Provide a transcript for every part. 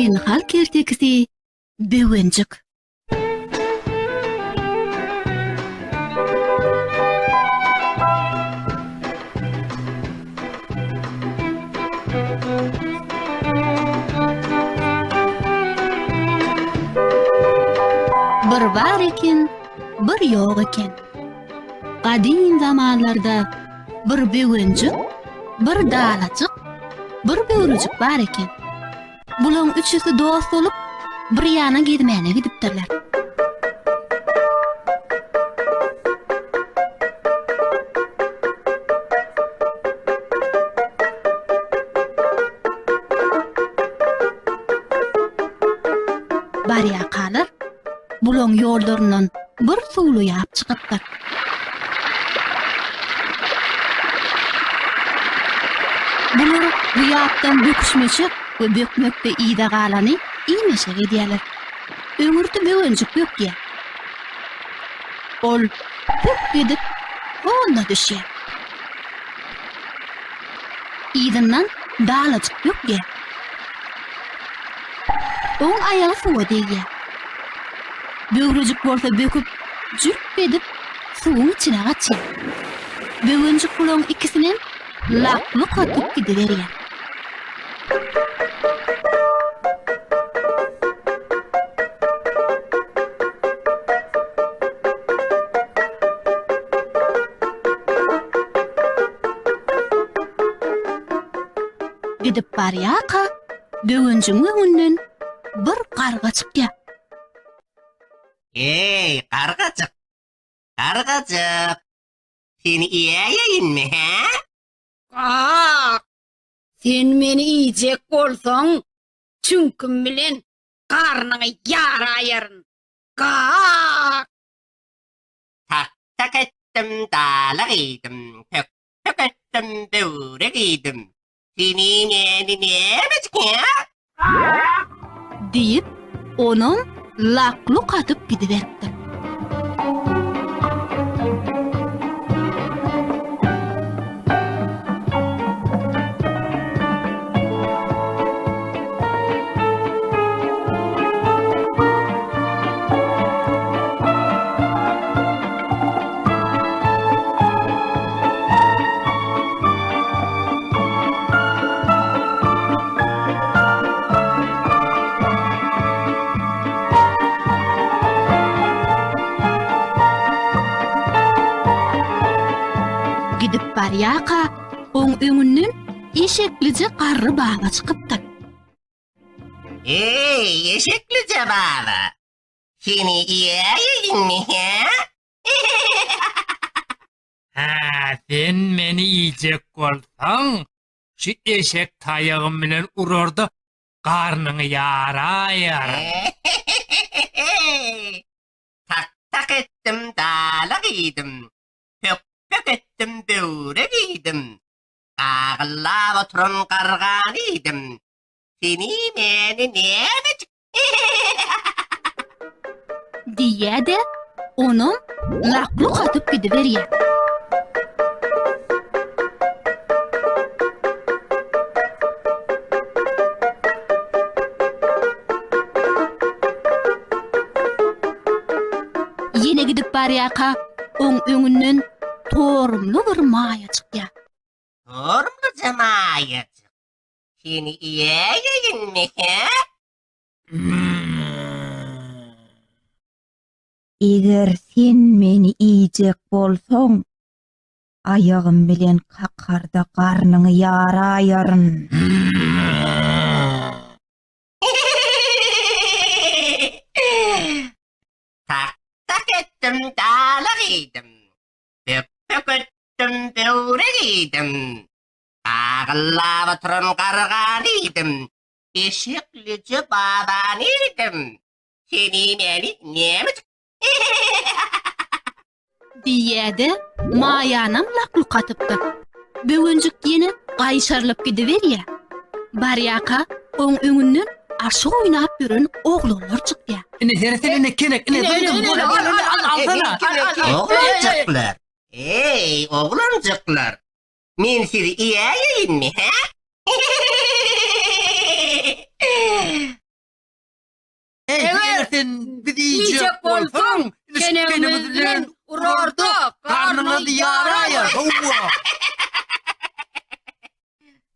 Türkmenistanyň halk ertekisi Böwenjik. Bir bar eken, bir ýok eken. Gadim zamanlarda bir Böwenjik, bir dalaçyk, bir böwrüjik bar eken. Bulan üçüsi dost olup bir ýana gidmäne gidipdirler. Barýakalar bulan ýollaryndan bir suwly ýap çykypdyr. Bular bu ýapdan böküşmeçi we bökmekde ýyda galany iýmeşe edýärler. Öňürde Böwenjik bökýär. Ol püp edip onda düşýär. Ýydyndan dalaçyk bökýär. Oň ayagy suwa degýär. Böwrüjik bolsa böküp jürp edip suwuň içine gaçýar. Böwenjik bulan ikisinin laplyk atyp gidiberýär. Gidip barýaka Böwenjiň öňünden bir garga çykýar. Hey, kargacık. Kargacık. Seni iyiyinmi he? Kak, sen meni iyicek bolsaň, çünküm bilen karnyňy ýaraýaryn. Kak, Tak tak ettim dala giydim. Tök tök ettim döwre giydim. Seni meni nemecik ya? Diýip onuň laklyk atyp gidiberipdir. Gidip barýaka oň öňünden eşeklice garry baga çykypdyr. Hey, eşeklice baba. Seni iyiyinmi he? Ha, sen meni iyicek bolsaň, şu eşek taýagym bilen urarda garnyňy ýaraýar. Tak tak ettim dala giydim. Tök tök ettim döwre giydim. Agylap oturan gargan idim. Seni meni nemecik? Diýede onuň laklyk atyp gidiberýär. Yine gidip barýaka oň öňünden torumly bir maýa çykýar. Torumlu cemaýatyk. Seni iyiyinmi he? Eger sen meni iyicek bolsaň, ayagym bilen kakarda garnyňy ýaraýaryn. Tak tak ettim dala giydim. Tök tök ettim döwre giydim. Agylap oturan gargan idim. Eşeklice baban idim. Seni meni nemecik? Diýede maýanam laklyk atypdyr. Böwenjik ýene gaýşarlyp gidiberýär. Barýaka oň öňünden aşyk oýnap ýören oglanlar çykýar. Ine herselene kenek, ine duydum. Alsana. Oğlancıklar. Hey, oğlancıklar. Men sizi iyiyinmi he? sen bizi iyicek iyicek bolsaň, çenemiz bilen urardy, karnymyzy ýaraýar.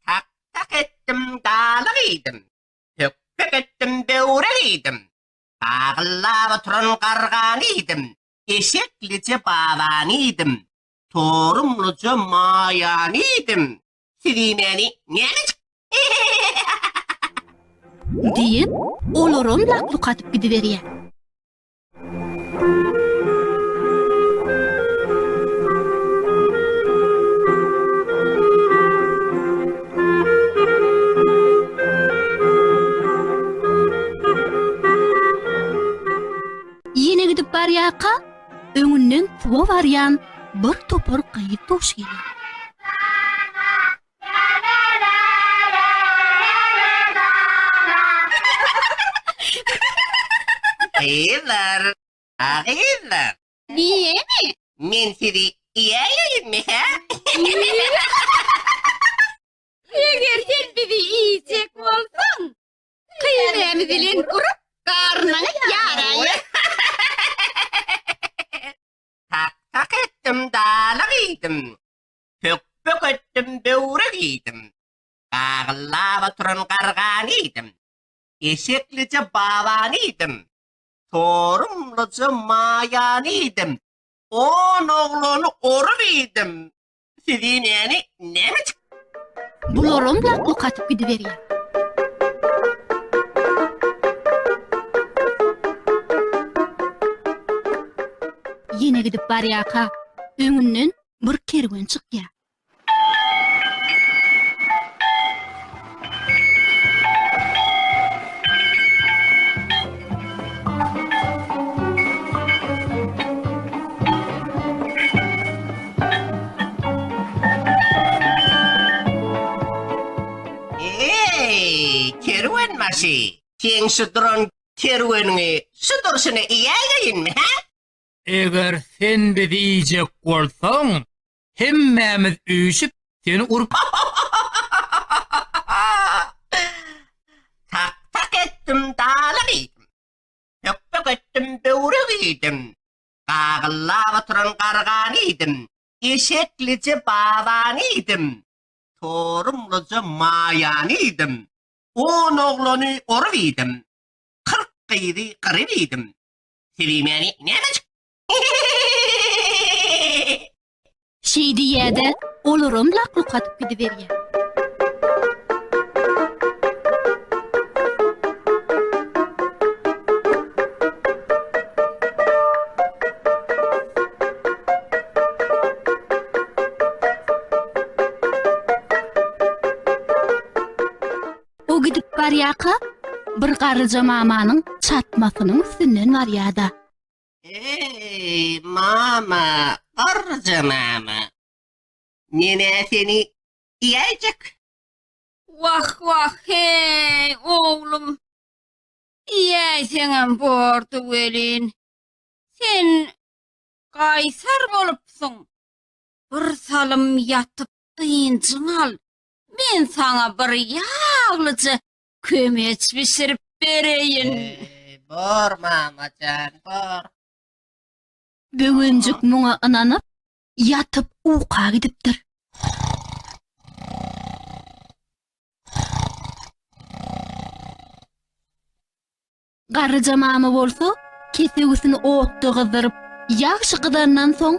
Tak tak etdim dalyk idim. Tök tök etdim böwrek idim. Bagylap oturan gargan idim. Eşeklice baban idim. Torumluca mayan idim. Sizi meni näme diýip olaram laklyk atyp gidiberýär. Yine gidip barýaka, öňünden suwa barýan bir topar gyýyp toş gelýär. Hayırlar, hayırlar. Niye? Men sizi ýaýaýynmy ha? Eger sen bizi iyicek bolsaň, kıymamyz bilen urup karnyňy ýaraýar. Tak tak etdim dalyk idim. Tök tök etdim böwrek idim. Bagylap oturan gargan idim. Eşeklice baban idim. Torumluca mayan idim. On oglany orup idim. Sizi meni näme Bularam laklyk atyp gidiberýär. Yine gidip barýaka, öňünden bir kerwen çykýar. kerwen maşy. Sen şuduran kerweniňi şudurşyny ýaýaýynmy ha? Eger sen bizi iyicek bolsaň, hemmämiz üýşüp seni urup Tak tak etdim dalyk idim. Tök tök etdim böwrek idim. Bagylap oturan gargan idim. Eşeklice baban idim. Torumluca mayan idim. On oglany orup idim. 40 gyýdy gyryp idim. Sizi meni näme Şeýdi ýerde olaram laklyk atyp gidiberýär. O gidip barýaka, bir garryja mamanyň çatmasynyň üstünden barýada. Ey mama, arca mama. Nene seni yiyecek. Vah vah hey oğlum. Yiyeyseňem bordy welin. Sen gaýsar bolupsyň. Bir salym ýatyp ýynjyň al. Men sana bir ýaglyjy kömeç pişirip bereýin. Bor mamacan, bor. Böwenjik muňa ynanyp, ýatyp uka gidipdir. Garryja mama bolsa, kesegisini otda gyzyryp, ýagşy gydandan soň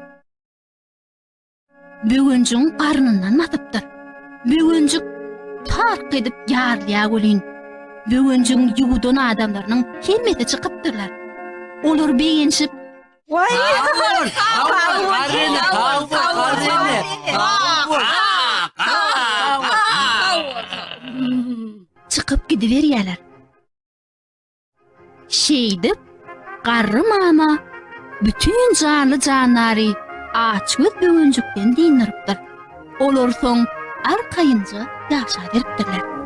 böwenjiň garnyndan matypdyr. Böwenjik tark edip ýarlýa bolýan. Böwenjiň ýuwdan adamlarynyň hemmeti çykypdyrlar. Olar beýenşip Vay! çıkıp gidiverýärler. Şeýdip, garry mama bütün canly janlary açgyz böwenjikden dindiripdir. Olar soň arkaýynja ýaşa beripdirler.